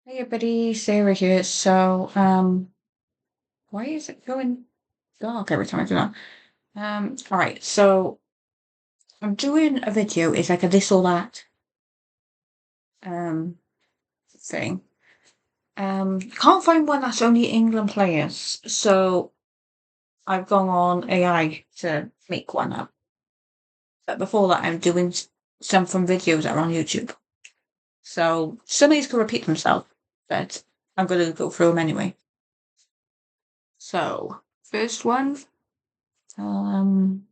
Hey everybody, Sarah here. Why is it going dark every time I do that? All right, so I'm doing a video. It's like a this or that um thing. I can't find one that's only England players, so I've gone on AI to make one up. But before that, I'm doing some from videos that are on YouTube. So some of these could repeat themselves, but I'm going to go through them anyway. So first one, um,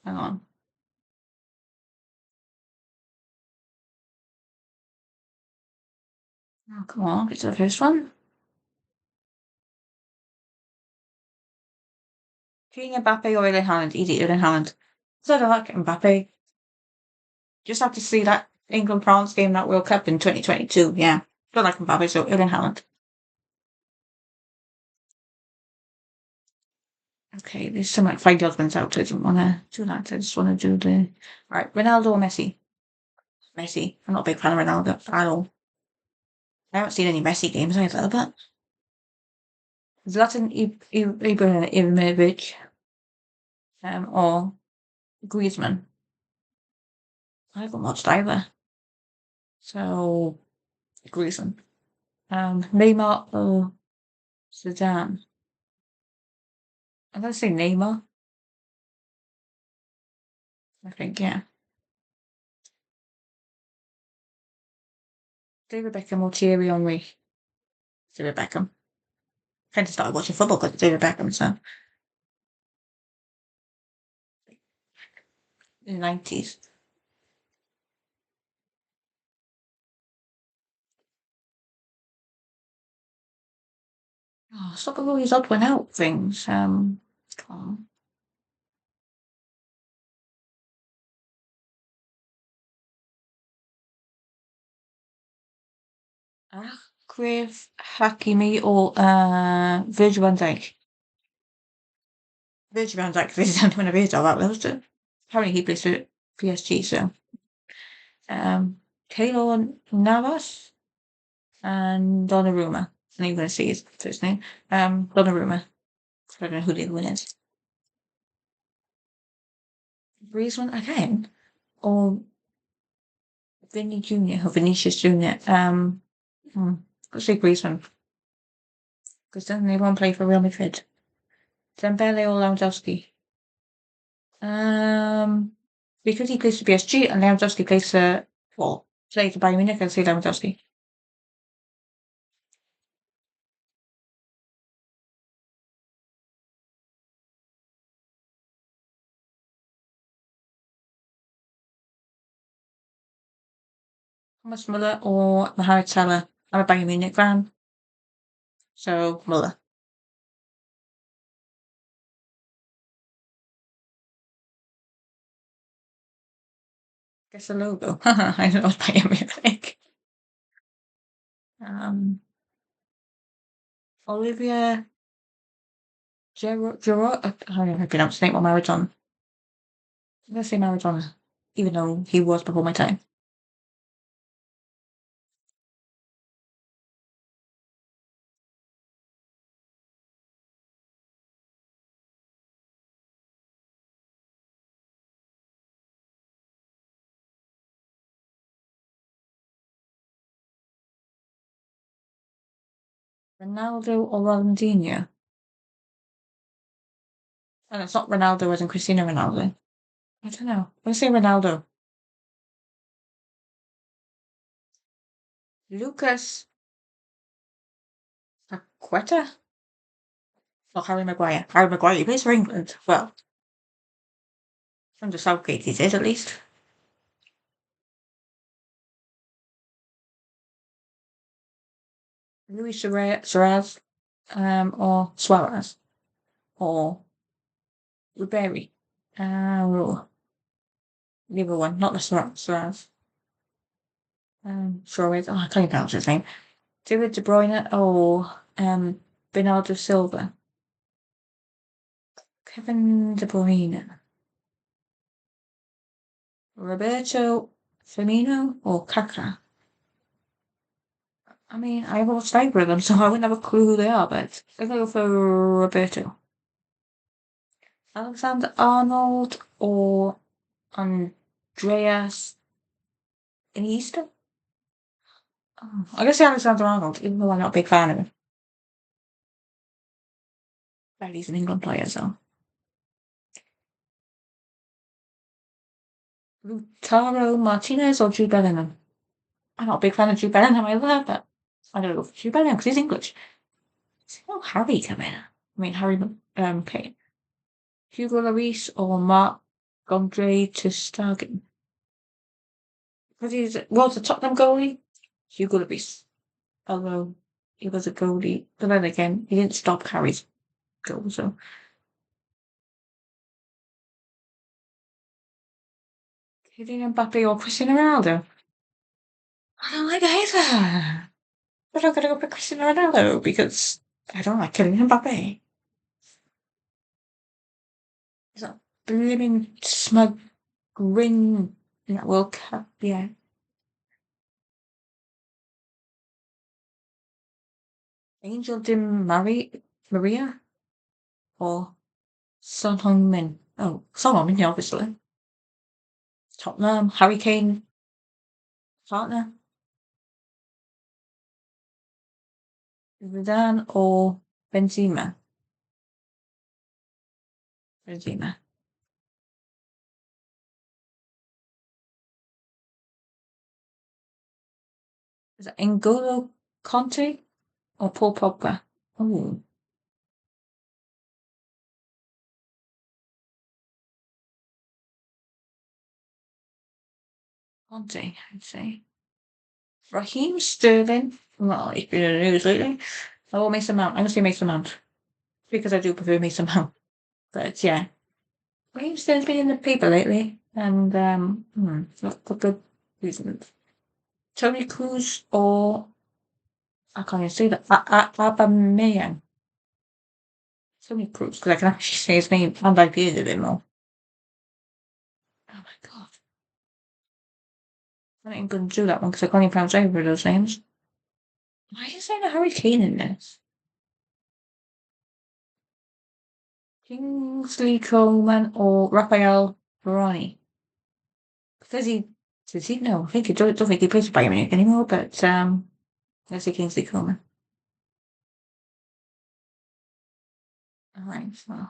hang on. Oh, come on, get to the first one. Kylian Mbappe or Erling Haaland? Easy, Erling Haaland. So I don't like Mbappe. Just have to see that England France game, that World Cup in 2022. Yeah, don't like Mbappe, so Erling Haaland. Okay, there's some like five judgments out. I don't want to do that. I just want to do the. Right, Ronaldo or Messi? Messi. I'm not a big fan of Ronaldo at all. I haven't seen any Messi games either, but Zlatan Ibrahimovic or Griezmann. I haven't watched either. So Griezmann. Neymar or Zidane. I'm gonna say Neymar. I think, yeah. David Beckham or Thierry Henry? David Beckham. Kind of started watching football because of David Beckham, so in the 90s. Oh, stop with all these odd one out things. Come on. Achraf Hakimi or Virgil van Dijk? Virgil van Dijk is the only one I've heard of that was it? Apparently he plays for PSG, so Keylor Navas and Donnarumma. I think I'm gonna say his first name. Donnarumma. I don't know who the other one is. Griezmann again? Or Vinny Jr. or Vinicius Jr. Let's say Griezmann, because doesn't anyone play for Real Madrid? Dembele or Lewandowski? Um, because he plays for PSG and Lewandowski plays for, well, plays for Bayern Munich, I'd say Lewandowski. Thomas Muller or Mohamed Salah? I'm a Bayern Munich fan, so Muller. Guess the logo. I don't know what Bayern Munich. Um, Olivia Giroud. I don't know how to pronounce his name or Maradona. I'm gonna say Maradona, even though he was before my time. Ronaldo or Ronaldinho? And it's not Ronaldo as in Cristiano Ronaldo. I don't know. I'm gonna say Ronaldo. Lucas Paqueta or Harry Maguire? Harry Maguire, he plays for England. Well, from the Southgate he did at least. Luis Suarez, or Suarez, or Ribery. Oh, neither one, not the Suarez. Suarez, oh, I can't even pronounce his name. David De Bruyne or Bernardo Silva. Kevin De Bruyne. Roberto Firmino or Kaká? I mean, I haven't watched either of them, so I wouldn't have a clue who they are, but I'm gonna go for Roberto. Alexander Arnold or Andreas Iniesta? Oh, I guess Alexander Arnold, even though I'm not a big fan of him. But he's an England player, so. Lautaro Martinez or Jude Bellingham? I'm not a big fan of Jude Bellingham either, but I'm gonna go for Jude Bellingham because he's English. Is no Harry coming? I mean, Harry Kane. Hugo Lloris or Mark Andre to Stegen? Because he was a Tottenham goalie. Hugo Lloris. Although he was a goalie. But then again, he didn't stop Harry's goal, so. Kylian Mbappe or Cristiano Ronaldo? I don't like either. But I'm gonna go for Cristiano Ronaldo because I don't like Kylian Mbappe. He's a blooming smug grin in that World Cup, yeah. Angel Di Maria or Son Heung-min? Oh, Son Heung-min, yeah, obviously. Tottenham, Harry Kane, partner, Zidane or Benzema? Benzema. Is it N'Golo Conte or Paul Pogba? Oh, Conte, I'd say. Raheem Sterling. Well, he's been in the news lately. Oh, Mason Mount. I'm gonna say Mason Mount because I do prefer Mason Mount. But yeah, Raheem Sterling's been in the paper lately, and not for good reasons. Tony Cruz or I can't even say that. Aubameyang. Tony Cruz, because I can actually say his name and I've used it more. Oh my god. I'm not even going to do that one because I can't even pronounce either of those names. Why are you saying a hurricane in this? Kingsley Coleman or Raphael Varane? Does he? No, I think don't think he plays for Bayern Munich anymore, but let's say Kingsley Coleman. Alright, so.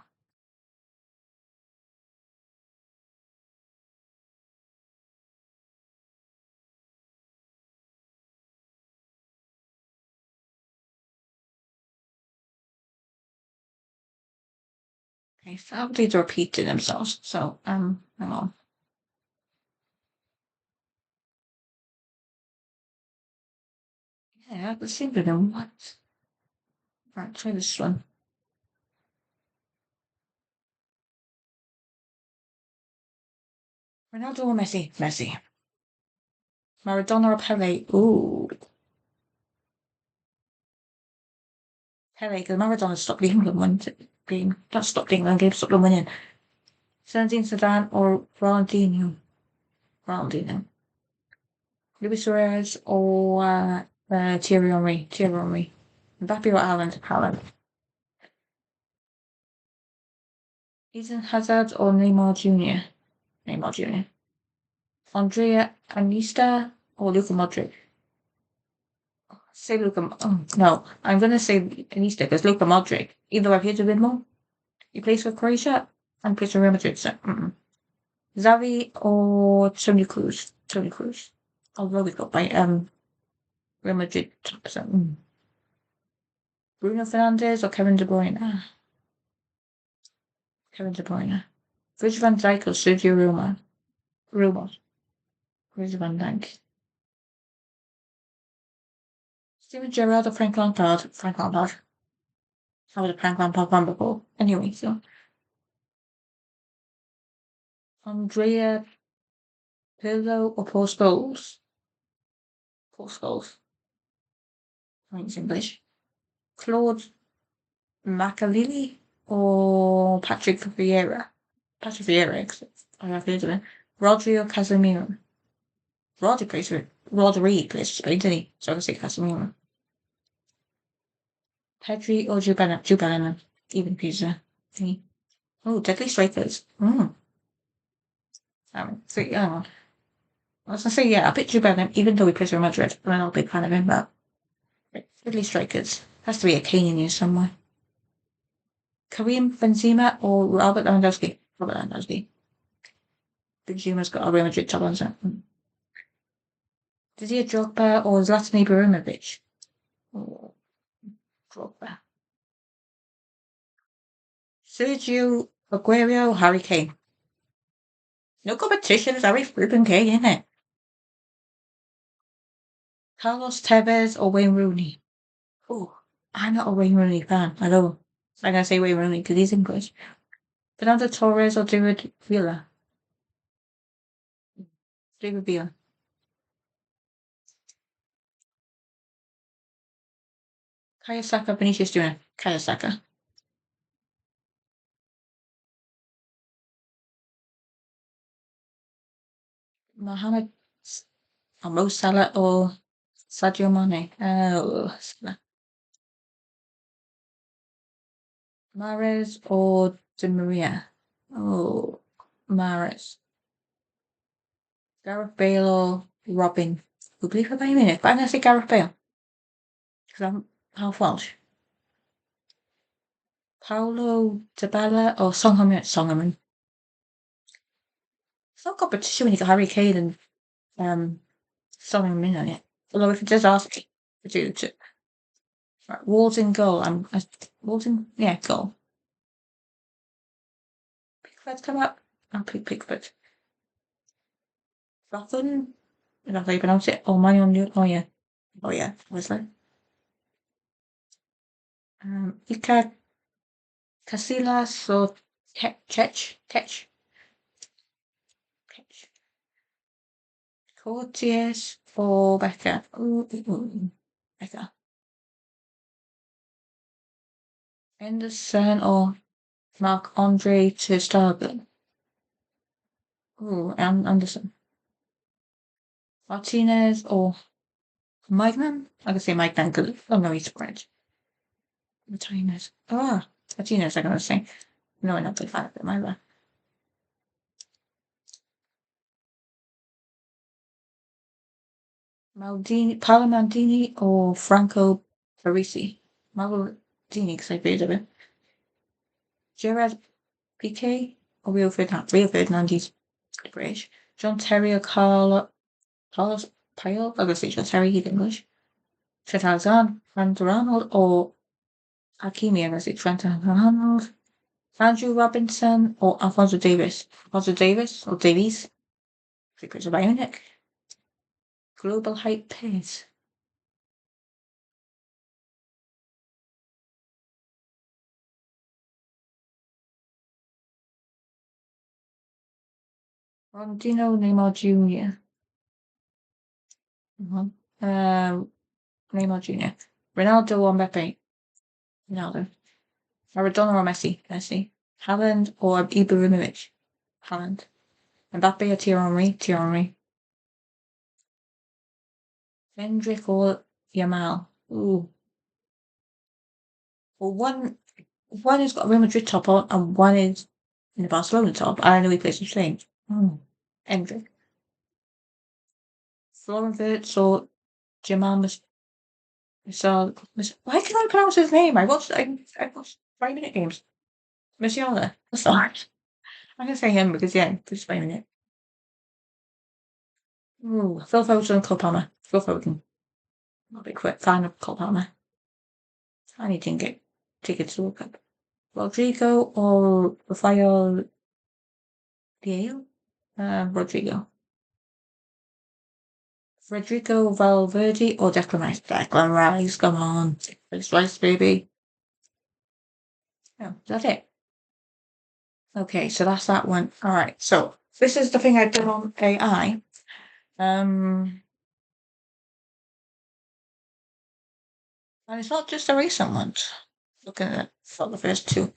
Okay, so these are repeating themselves, so hang on. Yeah, let's see if them what. Right, try this one. Ronaldo or Messi? Messi. Maradona or Pele? Ooh, Pele, because Maradona stopped the England one game. Not stopped the England game, stopped them winning. Zinedine Zidane or Ronaldinho? Ronaldinho. Luis Suarez or Thierry Henry? Thierry Henry. Mbappe or Haaland? Haaland. Eden Hazard or Neymar Jr.? Neymar Jr. Andrea Iniesta or Luka Modric? Say Luka. Oh, no, I'm gonna say Iniesta because Luka Modric. Even though I've heard of him more, he plays for Croatia and plays for Real Madrid. So, Xavi or Tony Cruz? Tony Cruz. Although we got by Real Madrid. So, Bruno Fernandes or Kevin De Bruyne? Kevin De Bruyne. Virgil van Dijk or Sergio Roma? Roma. Virgil van Dijk. Steven Gerrard or Frank Lampard? Frank Lampard. I was a Frank Lampard fan before. Anyway, so Andrea Pirlo or Paul Scholes? Paul Scholes. I think it's English. Claude Makaleli or Patrick Vieira? Patrick Vieira, I have heard of him. Rodri or Casemiro? Rodri plays for Spain, didn't he? So I'm gonna say Casemiro. Pedri or Jude Bellingham. Even pizza. Oh, Deadly Strikers. So yeah, I was gonna say yeah. I picked Jude Bellingham, even though he plays for Madrid. I'm not a big fan of him, but Deadly Strikers has to be a Kane in here somewhere. Karim Benzema or Robert Lewandowski? Robert Lewandowski. Benzema's got a Real Madrid top on it. Didier Drogba or Zlatan Ibrahimovic? Oh, Drogba. Sergio Aguero or Harry Kane? No competition, it's Harry Ruben Kane, isn't it? Carlos Tevez or Wayne Rooney? Oh, I'm not a Wayne Rooney fan. I know. I'm gonna say Wayne Rooney because he's English. Fernando Torres or David Villa? David Villa. Kaya Saka, Vinicius Junior. Kaya Saka. Mohamed Mo Salah or Sadio Mane? Oh, Salah. Mahrez or Di Maria? Oh, Mahrez. Gareth Bale or Robin? Who believe for Bayern Munich? But I'm gonna say Gareth Bale because I'm half Welsh. Paulo Dybala or Song Heung-min? Song Heung-min. It's not competition when you got Harry Kane and Song Heung-min on it. Although if it does ask me to do it, right, Wolves in goal. Wolves in goal. Pickford's come up. I'll pick Pickford. Rothen. Is that how you pronounce it? Oh, money on you. Oh yeah. Oh yeah. Obviously. Iker Casillas or Ketch. Courtiers or Becker. Becker. Henderson or Marc-Andre ter Stegen. Anderson. Martinez or Maignan? I can say Maignan because I know he's French. Martinez. Martinez, I'm going to say. No, I'm not a big fan of him either. Paolo Maldini or Franco Parisi? Maldini, because I read of it. Gerard Piqué or Rio Ferdinand? British. John Terry or Carlos Pyle? I'm going to say John Terry, he's English. Trent Alexander Arnold or Hakimi? I'm going to say Trent Arnold. Andrew Robinson or Alfonso Davis? Alfonso Davis or Davies? Secrets of Munich. Global Hype Pace. Ronaldinho, Neymar Jr. Neymar Jr. Ronaldo or Mbappe? Ronaldo. Maradona or Messi? Messi. Haaland or Ibrahimovic? Haaland. Mbappe or Thierry Henry? Hendrick or Yamal? Ooh. Well, one has got a Real Madrid top on, and one is in the Barcelona top. I know he plays for Spain. Hendrick. Florian Wirtz or Jamal why can I pronounce his name? I watched 5 minute games. Musiala. That's not. I'm gonna say him because yeah, just 5 minute. Ooh, Phil Foden, Cole Palmer. Phil Foden. Not a big fan of Cole Palmer. I need to get tickets to World Cup. Rodrigo or Rafael Leao? Rodrigo. Federico Valverde or Declan Rice? Declan Rice, come on. It's Rice, baby. Oh, that's it. Okay, so that's that one. All right, so this is the thing I've done on AI. And it's not just a recent one. Looking at for the first two.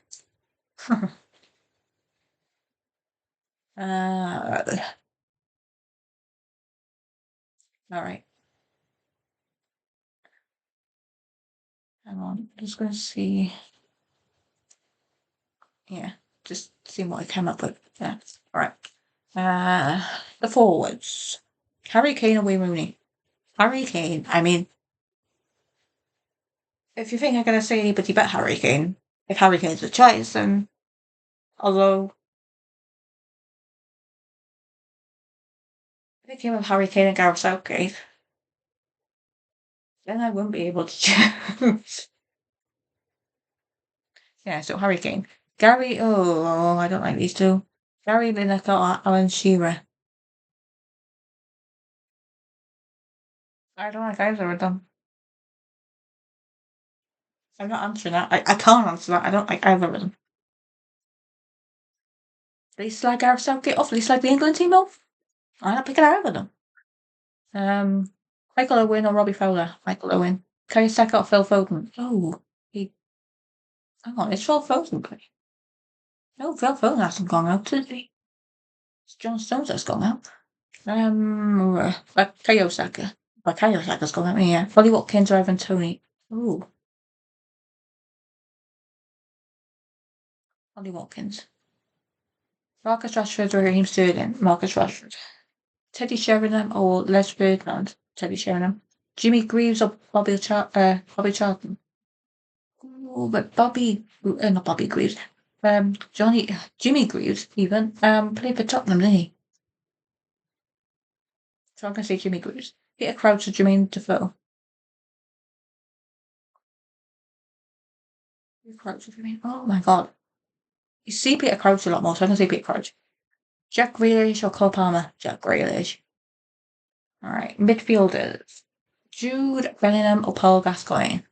All right. Hang on, I'm just going to see. Yeah, just seeing what I came up with. Yeah, all right. The forwards. Harry Kane or Wayne Rooney? Harry Kane. I mean, if you think I'm going to say anybody but Harry Kane, if Harry Kane's a choice, then although if it came with Harry Kane and Gareth Southgate, then I wouldn't be able to choose. Yeah, so Harry Kane. Gary, oh, I don't like these two. Gary Lineker or Alan Shearer? I don't like either of them. I'm not answering that. I can't answer that. I don't like either of them. They slag Gareth Southgate off. They slag the England team off. I'm not picking either of them. Michael Owen or Robbie Fowler? Michael Owen. Kay Saka or Phil Foden? Oh, hang on. It's Phil Foden play? No, Phil Foden hasn't gone out, has he? It's John Stones that's gone out. Bukayo Saka. Bukayo Saka's gone out, yeah. Ollie Watkins or Ivan Toney? Ooh, Ollie Watkins. Marcus Rashford or Raheem Sterling? Marcus Rashford. Teddy Sheringham or Les Ferdinand? Teddy Sheringham. Jimmy Greaves or Bobby Charlton? Ooh, but not Bobby Greaves. Jimmy Greaves even played for Tottenham, didn't he? So I'm gonna say Jimmy Greaves. Peter Crouch or Jermaine Defoe? Peter Crouch or Jermaine? Oh my god. You see Peter Crouch a lot more, so I'm gonna say Peter Crouch. Jack Grealish or Cole Palmer? Jack Grealish. Alright. Midfielders. Jude Bellingham or Paul Gascoigne?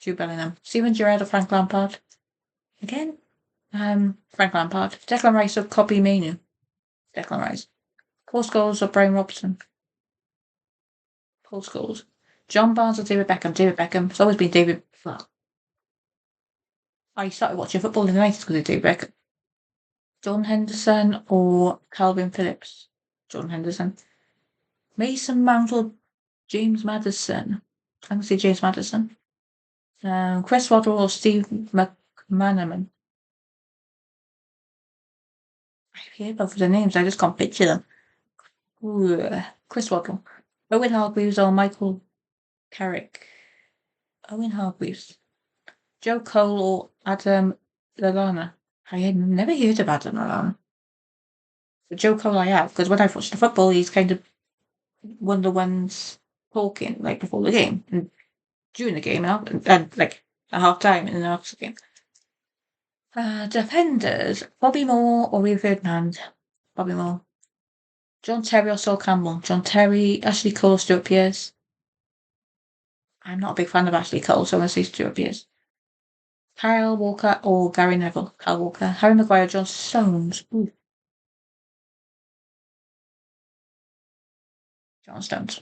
Jude Bellingham. Steven Gerrard or Frank Lampard? Again? Frank Lampard. Declan Rice or Kobbie Mainoo? Declan Rice. Paul Scholes or Brian Robson? Paul Scholes. John Barnes or David Beckham? David Beckham. It's always been David. Well, I started watching football in the 90s because of David Beckham. John Henderson or Calvin Phillips? John Henderson. Mason Mount or James Maddison? I'm going to say James Maddison. Chris Waddle or Steve McManaman? I hear both of the names, I just can't picture them. Ooh, Chris Waddle. Owen Hargreaves or Michael Carrick? Owen Hargreaves. Joe Cole or Adam Lallana? I had never heard of Adam Lallana. But Joe Cole I have, because when I watched the football, he's kind of one of the ones talking, like, before the game, and during the game, and like, at half-time and then after the game. Defenders. Bobby Moore or Rio Ferdinand? Bobby Moore. John Terry or Sol Campbell? John Terry, Ashley Cole or Stuart Pearce? I'm not a big fan of Ashley Cole, so I'm going to say Stuart Pearce. Kyle Walker or Gary Neville? Kyle Walker. Harry Maguire, John Stones. Ooh. John Stones.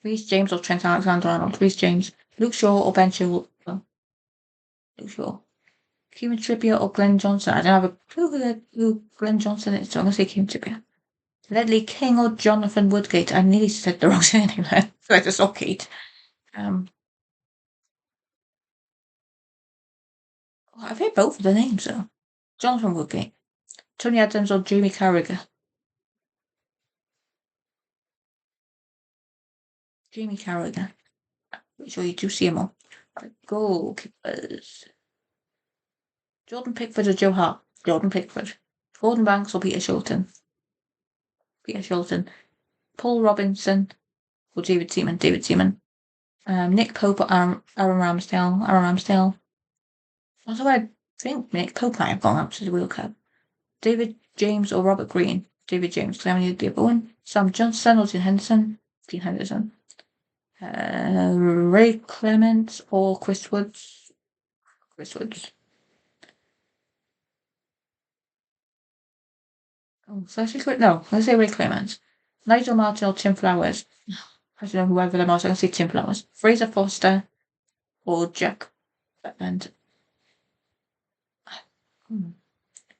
Reece James or Trent Alexander-Arnold? Reece James. Luke Shaw or Ben Chilwell? Luke Shaw. Kieran Trippier or Glenn Johnson? I don't have a clue who Glenn Johnson is, so I'm going to say Kieran Trippier. Ledley King or Jonathan Woodgate? I nearly said the wrong name there, so I just saw Kate. I've heard both of the names though. Jonathan Woodgate. Tony Adams or Jamie Carragher? Jamie Carragher. Pretty sure you do see him all. Right, goalkeepers. Jordan Pickford or Joe Hart? Jordan Pickford. Gordon Banks or Peter Shilton? Peter Shilton. Paul Robinson or David Seaman? David Seaman. Nick Pope or Aaron Ramsdale? Aaron Ramsdale. Although I think Nick Pope might have gone up to the World Cup. David James or Robert Green? David James, because I only the other one. Sam Johnson or Dean Henderson? Dean Henderson. Ray Clements or Chris Woods? Chris Woods. Oh, so I say no, let's say Ray Clements. Nigel Martin or Tim Flowers? I don't know whoever them are, so I can say Tim Flowers. Fraser Foster or Jack Butland?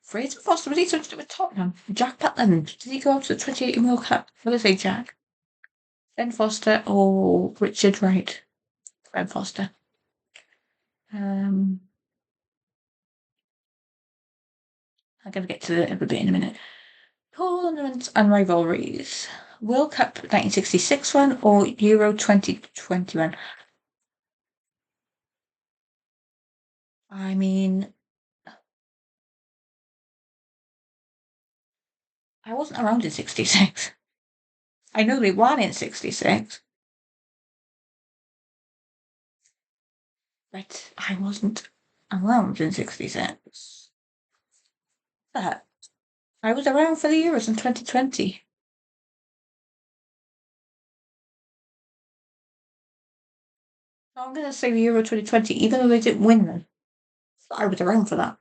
Fraser Foster, was he something to do with Tottenham? Jack Butland, did he go up to the 2018 World Cup? I'm going to say Jack. Ben Foster or Richard Wright? Ben Foster. I'm going to get to the other bit in a minute. Tournaments and rivalries. World Cup 1966 one or Euro 2021? I mean, I wasn't around in 66. I know they won in 66, but I wasn't around in 66. But I was around for the Euros in 2020. I'm going to say the Euro 2020, even though they didn't win them. I was around for that.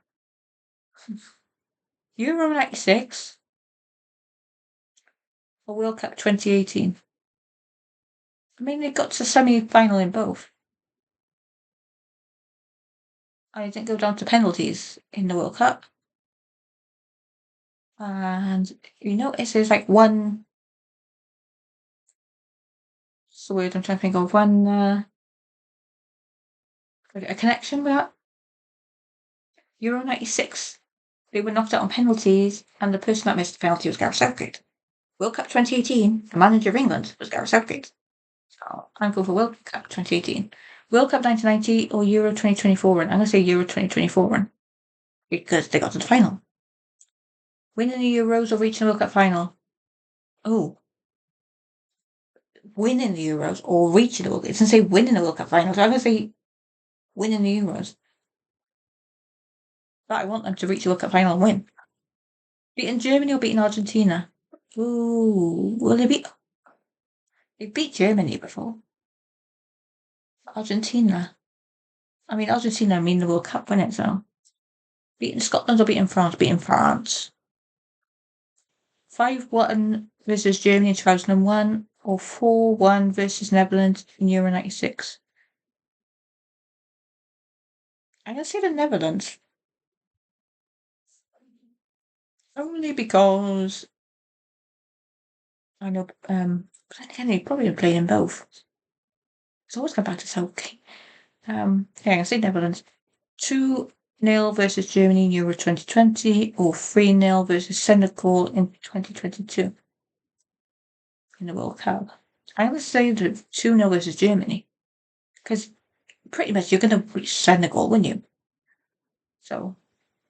Euro 96 or World Cup 2018. I mean, they got to semi-final in both. I didn't go down to penalties in the World Cup. And you notice there's like one. What's the word I'm trying to think of? One. A connection with that. Euro 96. They were knocked out on penalties, and the person that missed the penalty was Gareth Southgate. World Cup 2018, the manager of England was Gareth Southgate. So I'm going for World Cup 2018. World Cup 1990 or Euro 2024 run? I'm going to say Euro 2024 run because they got to the final. Winning the Euros or reaching the World Cup final? Oh, winning the Euros or reaching the World Cup. It doesn't say winning the World Cup final, so I'm going to say winning the Euros. But I want them to reach the World Cup final and win. Beating Germany or beating Argentina? Ooh, will they beat Germany before? Argentina. I mean, Argentina mean the World Cup, win it, so. Beating Scotland or beating France? Beating France. 5-1 versus Germany in 2001 or 4-1 versus Netherlands in Euro 96. I'm going to say the Netherlands. Only because I know, but again, they probably played in both. It's always come back to Southgate. Yeah, I say Netherlands. 2-0 versus Germany in Euro 2020 or 3-0 versus Senegal in 2022 in the World Cup. I would say the 2-0 versus Germany because pretty much you're going to reach Senegal, wouldn't you? So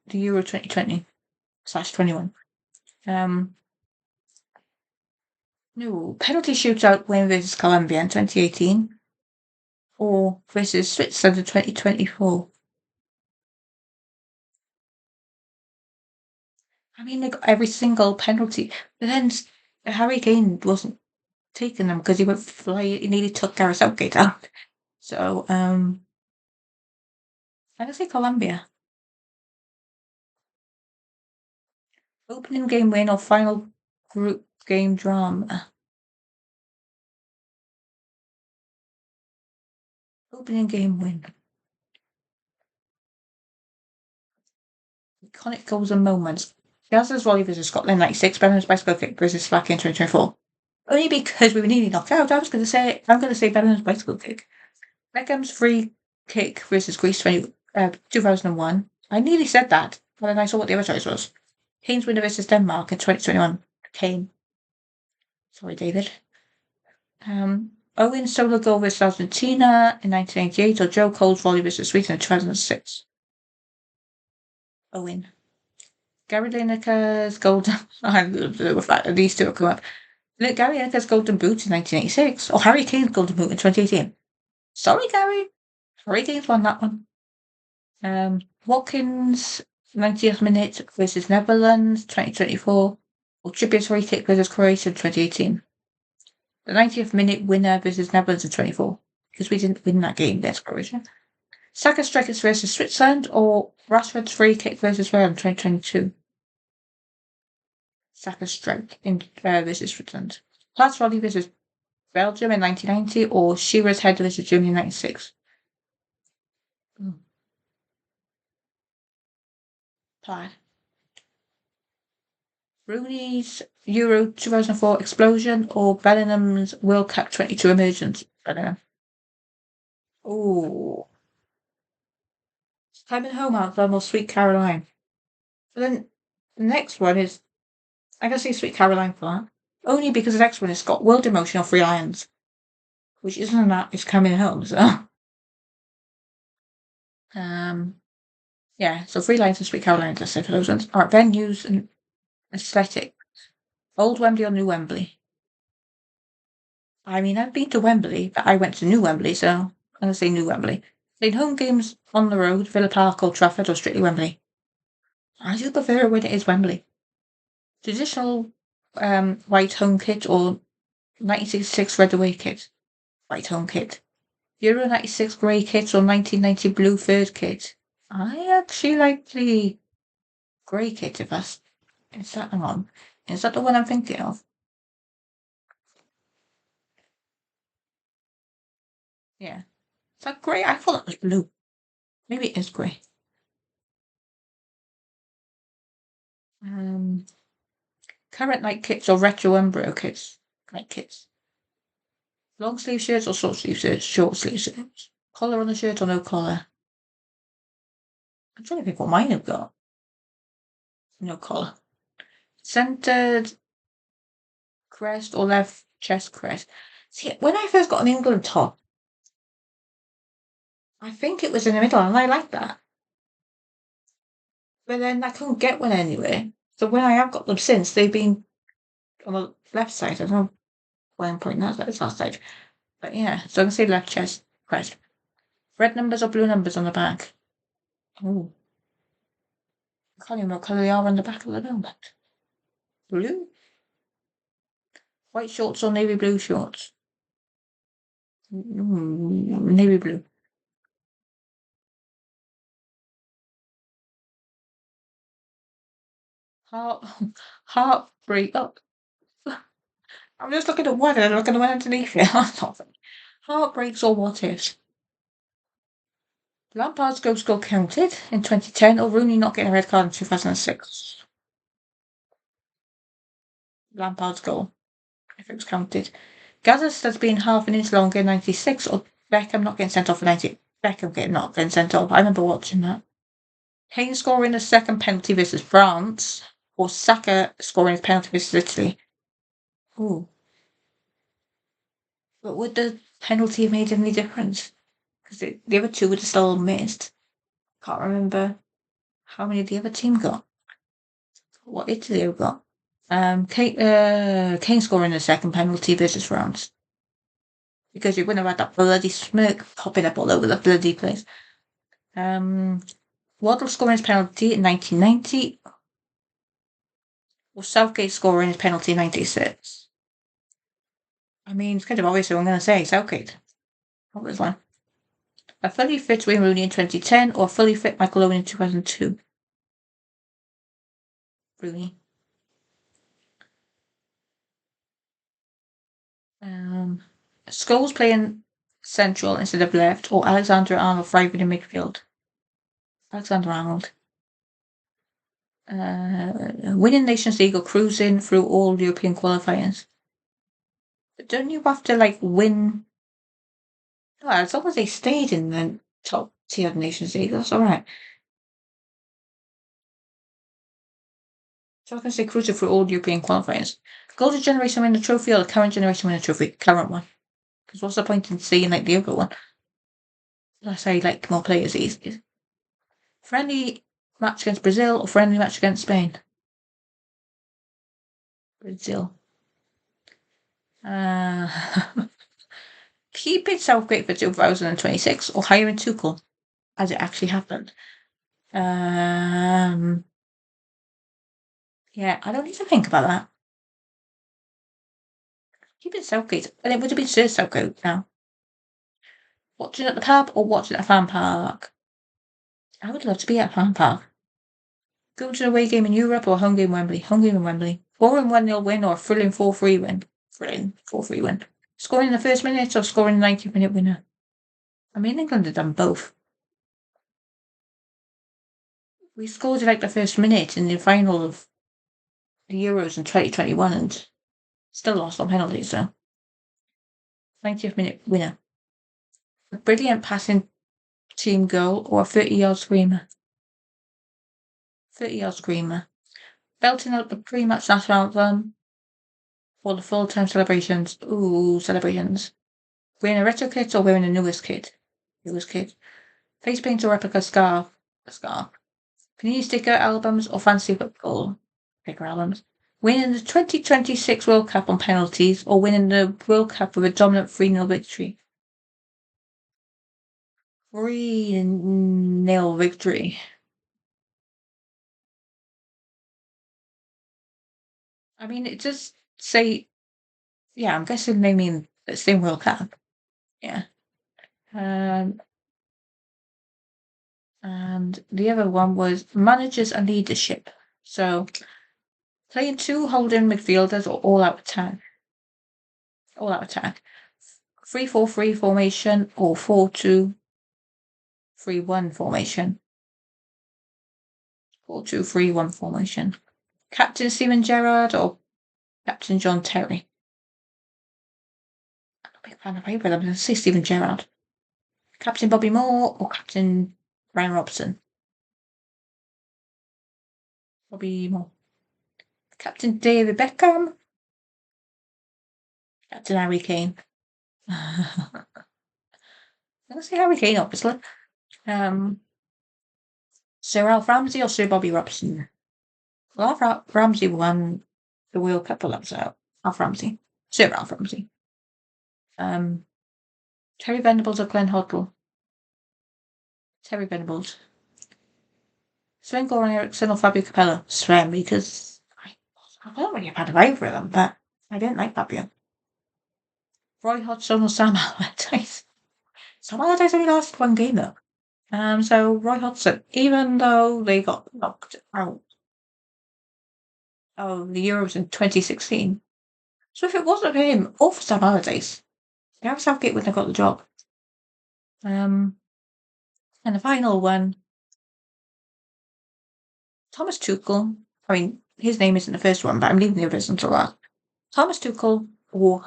the Euro 2020/21. No, penalty shootout win versus Colombia in 2018 or versus Switzerland in 2024. I mean, they got every single penalty, but then Harry Kane wasn't taking them because he went fly. He nearly took Gareth Southgate out. So, I'm gonna say Colombia. Opening game win or final group game drama. Opening game win. Iconic goals and moments. Gazza's volley versus Scotland 96, Bellham's bicycle kick versus Slovakia in 2024. Only because we were nearly knocked out. I'm going to say Bellham's bicycle kick. Beckham's free kick versus Greece 2001. I nearly said that, but then I saw what the other choice was. Kane's winner versus Denmark in 2021. Kane. Sorry, David. Owen solo goal versus Argentina in 1988 or Joe Cole's volley versus Sweden in 2006. Owen. Gary Lineker's golden. These two will come up. Gary Lineker's golden boot in 1986 or Harry Kane's golden boot in 2018. Sorry, Gary. Harry Kane's won that one. Watkins 90th minute versus Netherlands 2024 or Trippier's free kick versus Croatia 2018. The 90th minute winner versus Netherlands in 24 because we didn't win that game against Croatia. Saka strikers versus Switzerland or Rashford's free kick versus Wales in 2022. Saka strike in versus Switzerland. Platt's volley versus Belgium in 1990 or Shearer's header versus Germany in 96. Platt. Rooney's Euro 2004 explosion or Bellingham's World Cup 22 emergence? Bellingham. Ooh. Coming Home, Alabama, or Sweet Caroline. But then the next one is, I can see Sweet Caroline for that. Only because the next one has got World Emotion or Free Lions, which isn't that, it's Coming Home, so. Um, yeah, so Free Lions and Sweet Caroline, let's say for those ones. Alright, venues and aesthetic. Old Wembley or New Wembley? I mean, I've been to Wembley, but I went to New Wembley, so I'm going to say New Wembley. Played home games on the road, Villa Park, Old Trafford, or strictly Wembley? I do prefer it when it is Wembley. Traditional white home kit or 1966 red away kit? White home kit. Euro 96 grey kit or 1990 blue third kit? I actually like the grey kit if that's. Is that, hang on. Is that the one I'm thinking of? Yeah. Is that grey? I thought it was blue. Maybe it is grey. Um, Current night kits or retro embryo kits? Night kits. Long sleeve shirts or short sleeve shirts? Short sleeve shirts. Collar on the shirt or no collar? I'm trying to think what mine have got. No collar. Centered crest or left chest crest? See, when I first got an England top, I think it was in the middle, and I liked that. But then I couldn't get one anywhere. So when I have got them since, they've been on the left side. I don't know why I'm pointing that, it's last side. But yeah, so I can say left chest crest. Red numbers or blue numbers on the back? Oh, I can't even remember what colour they are on the back of the helmet. Blue? White shorts or navy blue shorts? Navy blue. Heart, heartbreak. Oh, I'm just looking at one and I'm looking at one underneath it. Heartbreaks or what ifs? Lampard's goals got counted in 2010 or Rooney not getting a red card in 2006? Lampard's goal, if it was counted. Gazza's has been half an inch longer in 96 or Beckham not getting sent off in 90. Beckham not getting sent off. I remember watching that. Kane scoring a second penalty versus France or Saka scoring his penalty versus Italy? Ooh. But would the penalty have made any difference? Because the other two would have still missed. Can't remember how many the other team got. What Italy have got. Kane scoring the second penalty versus France. Because you wouldn't have had that bloody smirk popping up all over the bloody place. Waddle scoring his penalty in 1990. Or Southgate scoring his penalty in 96. I mean, it's kind of obvious who I'm going to say. Southgate. What was one? A fully fit Wayne Rooney in 2010 or a fully fit Michael Owen in 2002? Rooney. Scholes playing central instead of left or Alexander Arnold thriving in midfield? Alexander Arnold. Winning Nations League or cruising through all European qualifiers? But don't you have to like win? No, as long as they stayed in the top tier of the Nations League, that's all right. So I can say cruising through all European qualifiers. Golden generation win the trophy or the current generation win the trophy? Current one. Because what's the point in saying like the other one? Unless I like more players these days. Friendly match against Brazil or friendly match against Spain? Brazil. Keeping Southgate for 2026 or hiring Tuchel as it actually happened. Yeah, I don't need to think about that. Keeping Southgate, and it would have been Sir Southgate now. Watching at the pub or watching at a fan park? I would love to be at a fan park. Go to an away game in Europe or home game Wembley? Home game in Wembley. 4-1-0 win or a thrilling 4-3 win? Thrilling 4-3 win. Scoring in the first minute or scoring the 90-minute winner? I mean, England have done both. We scored like the first minute in the final of the Euros in 2021 and still lost on penalties, so 90th minute winner. a brilliant passing team goal, or a 30-yard screamer. 30-yard screamer. Belting out the pre-match national anthem, or the full-time celebrations. Ooh, celebrations. Wearing a retro kit or wearing the newest kit? Newest kit. Face paint or replica scarf? A scarf. Panini sticker albums or fancy football? Sticker albums. Winning the 2026 World Cup on penalties or winning the World Cup with a dominant 3-0 victory? 3-0 victory. I mean, it does say, yeah, I'm guessing they mean the same World Cup. Yeah. And the other one was managers and leadership. So playing two holding midfielders or all out attack. All out attack. 3-4-3 formation or 4-2-3-1 formation. 4-2-3-1 formation. Captain Steven Gerrard or Captain John Terry? I'm not a big fan of either of them. I'm going to say Steven Gerrard. Captain Bobby Moore or Captain Brian Robson? Bobby Moore. Captain David Beckham? Captain Harry Kane? I'm going to say Harry Kane, obviously. Sir Ralph Ramsey or Sir Bobby Robson? Well, Ralph Ramsey won the World Cup a lot, so Ralph Ramsey. Sir Ralph Ramsey. Terry Venables or Glenn Hoddle? Terry Venables. Sven Goran Eriksson or Fabio Capello? Sven, because I don't really have had a either of them, but I didn't like Fabio. Roy Hodgson or Sam Allardyce? Sam Allardyce only lasted one game though. So Roy Hodgson, even though they got knocked out of the Euros in 2016. So if it wasn't for him or for Sam Allardyce, Gareth Southgate wouldn't have got the job. And the final one, Thomas Tuchel. I mean, his name isn't the first one, but I'm leaving the others until that. Thomas Tuchel or,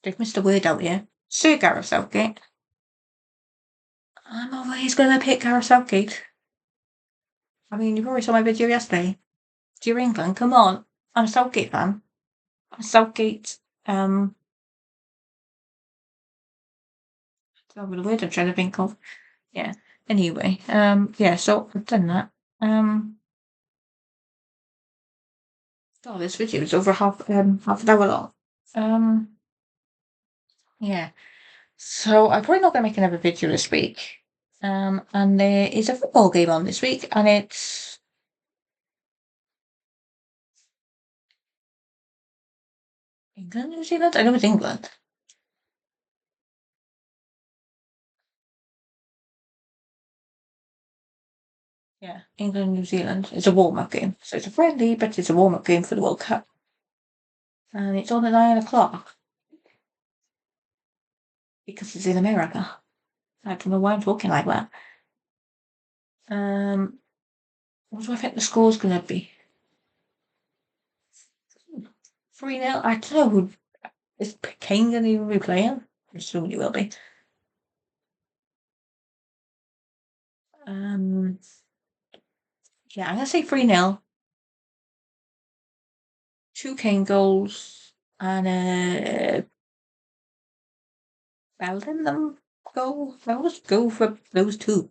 they've missed a word out here, Sir Gareth Southgate. I'm always going to pick Gareth Southgate. I mean, you probably saw my video yesterday. Dear England, come on. I'm a Southgate fan. I'm a Southgate, I don't know the word I'm trying to think of. Yeah. Anyway, yeah, so I've done that. Oh, this video is over half an hour long. Yeah. So I'm probably not going to make another video this week. And there is a football game on this week, and it's England, New Zealand. I know it's England. Yeah, England, New Zealand. It's a warm-up game, so it's a friendly, but it's a warm-up game for the World Cup, and it's on at 9 o'clock because it's in America. I don't know why I'm talking like that. What do I think the score's going to be? 3-0. I don't know who is Kane going to even be playing. I assume he will be. Yeah, I'm going to say 3-0. 2 Kane goals and a Bellingham goal. I'll just go for those two.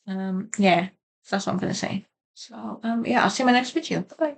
Yeah, so that's what I'm going to say. So, yeah, I'll see you in my next video. Bye.